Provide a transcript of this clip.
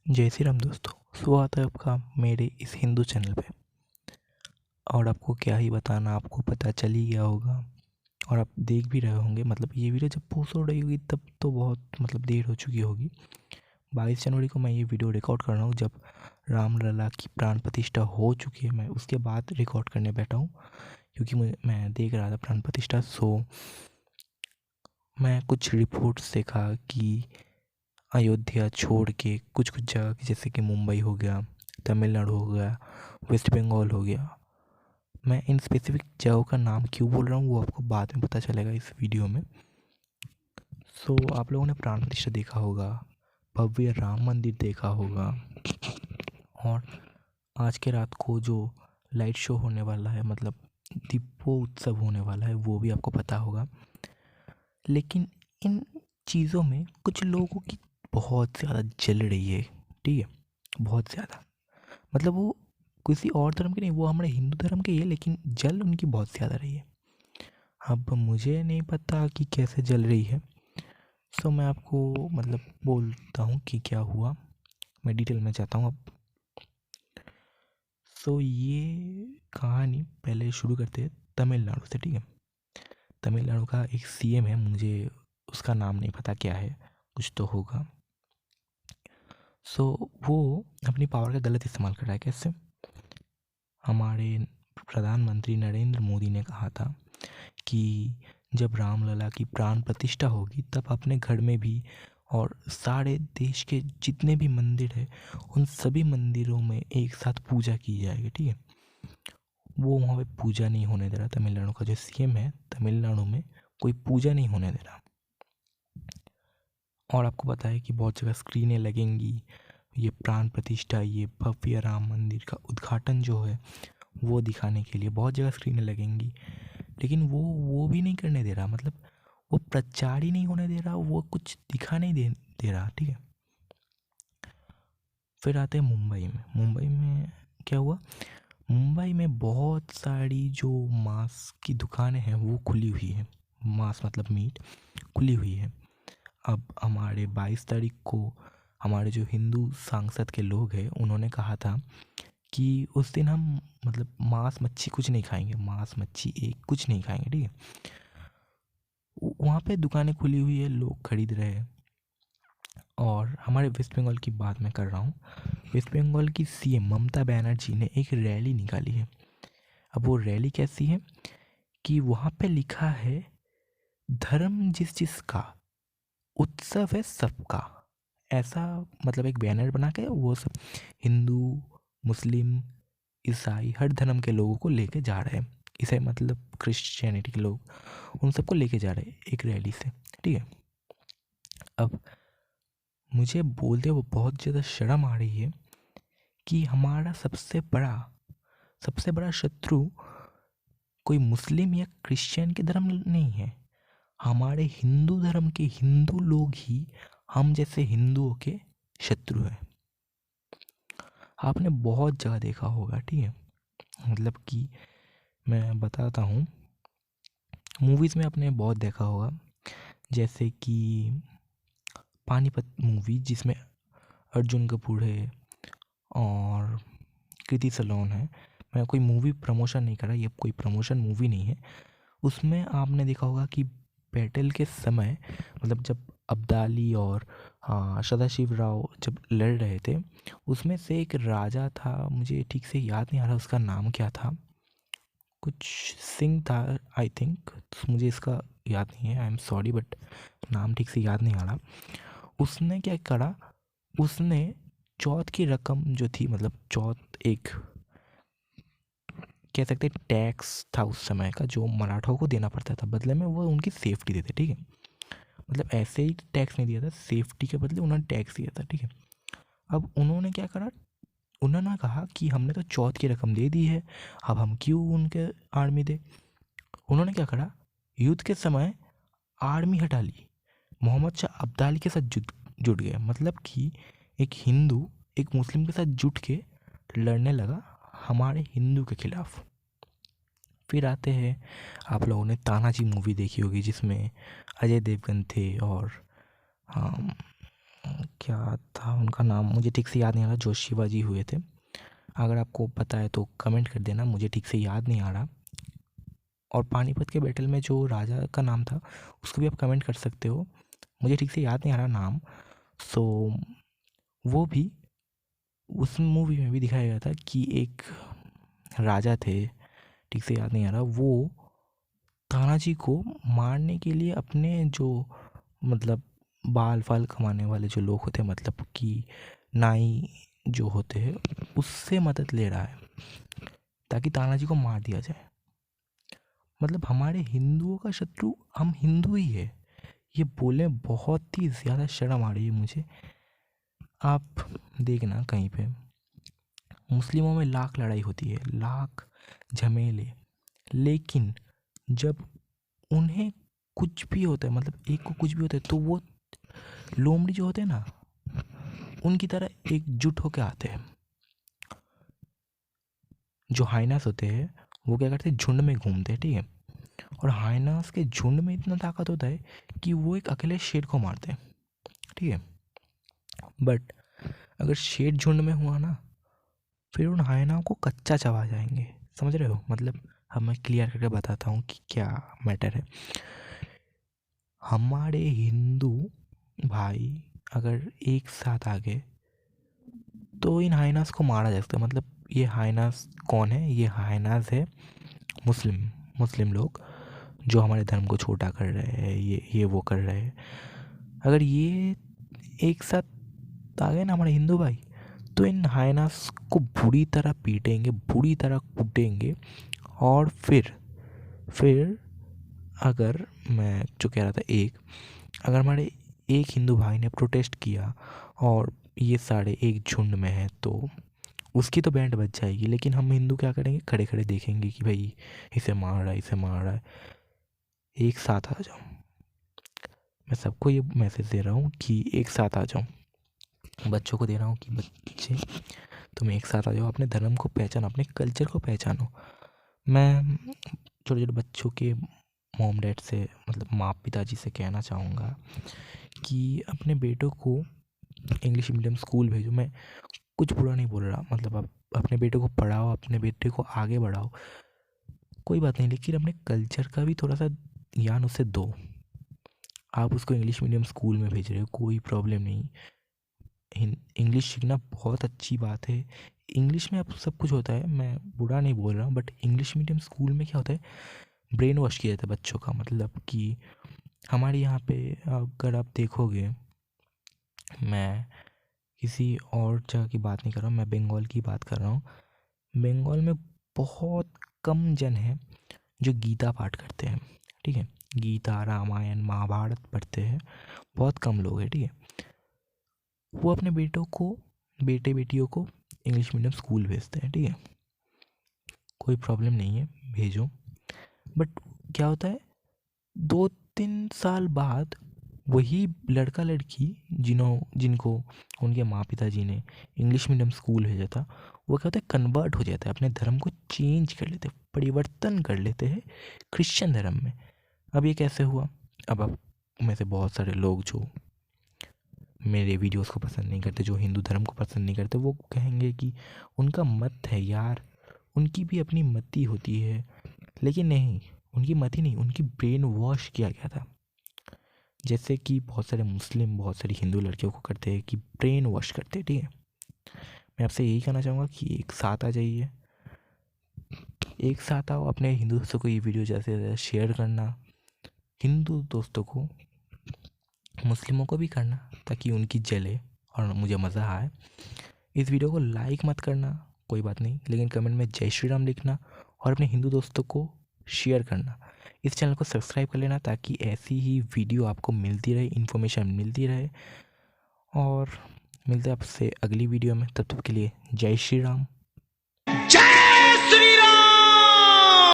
जय श्री राम दोस्तों। स्वागत है आपका मेरे इस हिंदू चैनल पे। और आपको क्या ही बताना, आपको पता चल ही गया होगा और आप देख भी रहे होंगे। मतलब ये वीडियो जब पोस्ट हो रही होगी तब तो बहुत देर हो चुकी होगी। 22 जनवरी को मैं ये वीडियो रिकॉर्ड कर रहा हूँ, जब रामलला की प्राण प्रतिष्ठा हो चुकी है। मैं उसके बाद रिकॉर्ड करने बैठा हूँ क्योंकि मैं देख रहा था प्राण प्रतिष्ठा। सो मैं कुछ रिपोर्ट्स देखा कि अयोध्या छोड़ के कुछ कुछ जगह जैसे कि मुंबई हो गया, तमिलनाडु हो गया, वेस्ट बंगाल हो गया। मैं इन स्पेसिफिक जगहों का नाम क्यों बोल रहा हूँ वो आपको बाद में पता चलेगा इस वीडियो में। सो आप लोगों ने प्राण प्रतिष्ठा देखा होगा, भव्य राम मंदिर देखा होगा, और आज के रात को जो लाइट शो होने वाला है, मतलब दीपो उत्सव होने वाला है, वो भी आपको पता होगा। लेकिन इन चीज़ों में कुछ लोगों की बहुत ज़्यादा जल रही है, ठीक है, बहुत ज़्यादा। मतलब वो किसी और धर्म के नहीं, वो हमारे हिंदू धर्म के ही है, लेकिन जल उनकी बहुत ज़्यादा रही है। अब मुझे नहीं पता कि कैसे जल रही है। सो मैं आपको बोलता हूँ कि क्या हुआ। मैं डिटेल में चाहता हूँ अब। सो ये कहानी पहले शुरू करते हैं तमिलनाडु से, ठीक है। तमिलनाडु का एक सीएम है, मुझे उसका नाम नहीं पता क्या है, कुछ तो होगा। सो वो अपनी पावर का गलत इस्तेमाल कर रहा है। कैसे? हमारे प्रधानमंत्री नरेंद्र मोदी ने कहा था कि जब रामलला की प्राण प्रतिष्ठा होगी तब अपने घर में भी और सारे देश के जितने भी मंदिर हैं उन सभी मंदिरों में एक साथ पूजा की जाएगी, ठीक है। वो वहाँ पे पूजा नहीं होने दे रहा। तमिलनाडु का जो सीएम है, तमिलनाडु में कोई पूजा नहीं होने दे रहा। और आपको पता है कि बहुत जगह स्क्रीनें लगेंगी, ये प्राण प्रतिष्ठा, ये भव्य राम मंदिर का उद्घाटन जो है वो दिखाने के लिए बहुत जगह स्क्रीनें लगेंगी। लेकिन वो भी नहीं करने दे रहा। मतलब वो प्रचार ही नहीं होने दे रहा, वो कुछ दिखा नहीं दे रहा, ठीक है। फिर आते हैं मुंबई में। मुंबई में क्या हुआ? मुंबई में बहुत सारी जो मांस की दुकानें हैं वो खुली हुई है। मांस मतलब मीट खुली हुई है। अब हमारे 22 तारीख को हमारे जो हिंदू सांसद के लोग हैं उन्होंने कहा था कि उस दिन हम मांस मच्छी कुछ नहीं खाएंगे, मांस मच्छी एक कुछ नहीं खाएंगे, ठीक है। वहाँ पे दुकानें खुली हुई है, लोग खरीद रहे हैं। और हमारे वेस्ट बंगाल की बात मैं कर रहा हूँ। वेस्ट बंगाल की सीएम ममता बनर्जी ने एक रैली निकाली है। अब वो रैली कैसी है कि वहाँ पे लिखा है, धर्म जिस जिसका उत्सव है सबका। ऐसा एक बैनर बना के वो सब हिंदू, मुस्लिम, ईसाई, हर धर्म के लोगों को लेके जा रहे हैं। ईसाई क्रिश्चियनिटी के लोग, उन सबको लेके जा रहे हैं एक रैली से, ठीक है। अब मुझे बोलते हुए बहुत ज़्यादा शर्म आ रही है कि हमारा सबसे बड़ा शत्रु कोई मुस्लिम या क्रिश्चियन के धर्म नहीं है। हमारे हिंदू धर्म के हिंदू लोग ही हम जैसे हिंदुओं के शत्रु हैं। आपने बहुत जगह देखा होगा, ठीक है। कि मैं बताता हूँ, मूवीज़ में आपने बहुत देखा होगा, जैसे कि पानीपत मूवी जिसमें अर्जुन कपूर है और कृति सलोन है। मैं कोई मूवी प्रमोशन नहीं कर रहा, ये कोई प्रमोशन मूवी नहीं है। उसमें आपने देखा होगा कि बैटल के समय जब अब्दाली और सदाशिव राव जब लड़ रहे थे, उसमें से एक राजा था, मुझे ठीक से याद नहीं आ रहा उसका नाम क्या था, कुछ सिंह था आई थिंक, मुझे इसका याद नहीं है, आई एम सॉरी, बट नाम ठीक से याद नहीं आ रहा। उसने क्या करा, उसने चौथ की रकम जो थी, चौथ एक कह सकते टैक्स था उस समय का, जो मराठों को देना पड़ता था, बदले में वो उनकी सेफ्टी देते, ठीक है। ऐसे ही टैक्स नहीं दिया था, सेफ्टी के बदले उन्होंने टैक्स दिया था, ठीक है। अब उन्होंने क्या करा, उन्होंने कहा कि हमने तो चौथ की रकम दे दी है, अब हम क्यों उनके आर्मी दे। उन्होंने क्या करा, युद्ध के समय आर्मी हटा ली, मोहम्मद शाह अब्दाली के साथ जुट गए। कि एक हिंदू एक मुस्लिम के साथ जुट के लड़ने लगा हमारे हिंदू के खिलाफ। फिर आते हैं, आप लोगों ने तानाजी मूवी देखी होगी जिसमें अजय देवगन थे और हाँ क्या था उनका नाम, मुझे ठीक से याद नहीं आ रहा, जो शिवाजी हुए थे। अगर आपको पता है तो कमेंट कर देना, मुझे ठीक से याद नहीं आ रहा। और पानीपत के बैटल में जो राजा का नाम था उसको भी आप कमेंट कर सकते हो, मुझे ठीक से याद नहीं आ रहा नाम। सो वो भी उस मूवी में भी दिखाया गया था कि एक राजा थे, ठीक से याद नहीं आ रहा, वो तानाजी को मारने के लिए अपने जो मतलब बाल फाल कमाने वाले जो लोग होते हैं, मतलब कि नाई जो होते हैं, उससे मदद ले रहा है ताकि तानाजी को मार दिया जाए। मतलब हमारे हिंदुओं का शत्रु हम हिंदू ही है, ये बोलने बहुत ही ज़्यादा शर्म आ रही है मुझे। आप देखना कहीं पे मुस्लिमों में लाख लड़ाई होती है, लाख झमेले, लेकिन जब उन्हें कुछ भी होता है, मतलब एक को कुछ भी होता है, तो वो लोमड़ी जो होते हैं ना, उनकी तरह एकजुट होकर आते हैं। जो हाइनास होते हैं वो क्या करते हैं, झुंड में घूमते हैं, ठीक है। और हाइनास के झुंड में इतना ताकत होता है कि वो एक अकेले शेर को मारते हैं, ठीक है। बट अगर शेर झुंड में हुआ ना, फिर उन हाइनाओं को कच्चा चबा जाएंगे, समझ रहे हो। मतलब अब मैं क्लियर करके बताता हूँ कि क्या मैटर है। हमारे हिंदू भाई अगर एक साथ आ गए तो इन हाइनास को मारा जा सकता है। मतलब ये हाइनास कौन है, ये हाइनास है मुस्लिम मुस्लिम लोग जो हमारे धर्म को छोटा कर रहे हैं, ये वो कर रहे हैं। अगर ये एक साथ आ गए ना हमारे हिंदू भाई, तो इन हाइनास को बुरी तरह पीटेंगे, बुरी तरह कूटेंगे। और फिर अगर मैं जो कह रहा था, अगर हमारे एक हिंदू भाई ने प्रोटेस्ट किया और ये सारे एक झुंड में हैं, तो उसकी तो बैंड बज जाएगी। लेकिन हम हिंदू क्या करेंगे, खड़े खड़े देखेंगे कि भाई इसे मार रहा है, इसे मार रहा है। एक साथ आ जाओ, मैं सबको ये मैसेज दे रहा हूँ कि एक साथ आ जाओ। बच्चों को दे रहा हूँ कि बच्चे तुम एक साथ आ जाओ, अपने धर्म को पहचानो, अपने कल्चर को पहचानो। मैं छोटे छोटे बच्चों के मॉम डैड से, मतलब माँ पिताजी से कहना चाहूँगा कि अपने बेटों को इंग्लिश मीडियम स्कूल भेजो। मैं कुछ बुरा नहीं बोल रहा, मतलब आप अपने बेटे को पढ़ाओ, अपने बेटे को आगे बढ़ाओ, कोई बात नहीं, लेकिन अपने कल्चर का भी थोड़ा सा ज्ञान उसे दो। आप उसको इंग्लिश मीडियम स्कूल में भेज रहे हो, कोई प्रॉब्लम नहीं, इंग्लिश सीखना बहुत अच्छी बात है। इंग्लिश में अब सब कुछ होता है, मैं बुरा नहीं बोल रहा हूँ, बट इंग्लिश मीडियम स्कूल में क्या होता है, ब्रेन वॉश किया जाता है बच्चों का। मतलब कि हमारे यहाँ पे अगर आप देखोगे, मैं किसी और जगह की बात नहीं कर रहा हूँ, मैं बंगाल की बात कर रहा हूँ। बंगाल में बहुत कम जन हैं जो गीता पाठ करते हैं, ठीक है। गीता, रामायण, महाभारत पढ़ते हैं, बहुत कम लोग हैं, ठीक है। वो अपने बेटे बेटियों को इंग्लिश मीडियम स्कूल भेजते हैं, ठीक है। कोई प्रॉब्लम नहीं है, भेजो। बट क्या होता है, 2-3 साल बाद वही लड़का लड़की जिनको उनके माँ पिताजी ने इंग्लिश मीडियम स्कूल भेजा था, वो क्या होता है, कन्वर्ट हो जाता है, अपने धर्म को चेंज कर लेते हैं, परिवर्तन कर लेते हैं क्रिश्चियन धर्म में। अब ये कैसे हुआ, अब आप में से बहुत सारे लोग जो मेरे वीडियोस को पसंद नहीं करते, जो हिंदू धर्म को पसंद नहीं करते, वो कहेंगे कि उनका मत है यार, उनकी भी अपनी मति होती है। लेकिन नहीं, उनकी मति नहीं, उनकी ब्रेन वॉश किया गया था। जैसे कि बहुत सारे मुस्लिम बहुत सारी हिंदू लड़कियों को करते हैं कि ब्रेन वॉश करते हैं, ठीक है। मैं आपसे यही कहना चाहूँगा कि एक साथ आ जाइए, एक साथ आओ, अपने हिंदू दोस्तों को ये वीडियो ज़्यादा से ज़्यादा शेयर करना, हिंदू दोस्तों को मुस्लिमों को भी करना, ताकि उनकी जले और मुझे मज़ा आए। इस वीडियो को लाइक मत करना, कोई बात नहीं, लेकिन कमेंट में जय श्री राम लिखना और अपने हिंदू दोस्तों को शेयर करना। इस चैनल को सब्सक्राइब कर लेना ताकि ऐसी ही वीडियो आपको मिलती रहे, इन्फॉर्मेशन मिलती रहे। और मिलते हैं आपसे अगली वीडियो में, तब तक के लिए जय श्री राम।